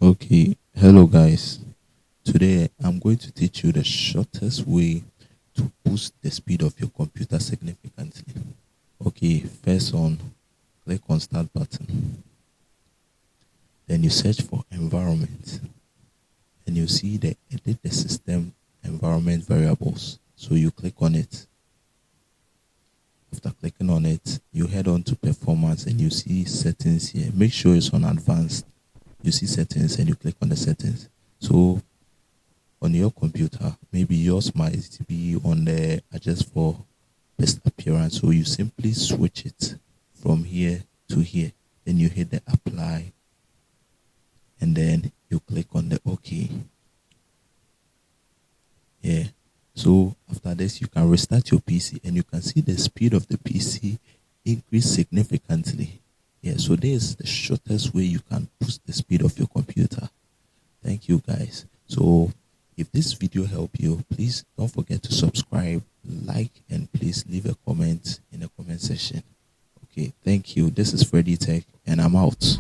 Okay, hello guys. Today I'm going to teach you the shortest way to boost the speed of your computer significantly. Okay, first on click on start button. Then you search for environment and you see the edit the system environment variables. So you click on it. After clicking on it, you head on to performance and you see settings here. Make sure it's on advanced. You see settings and you click on the settings. So on your computer, maybe yours might be on the adjust for best appearance. So you simply switch it from here to here. Then you hit the apply and then you click on the OK. Yeah. So after this, you can restart your PC and you can see the speed of the PC increase significantly. Yeah. So this is the shortest way you can boost the speed of your computer. Thank you guys. So if this video helped you, please don't forget to subscribe, like, and please leave a comment in the comment section. Okay, thank you. This is Freddy Tech, and I'm out.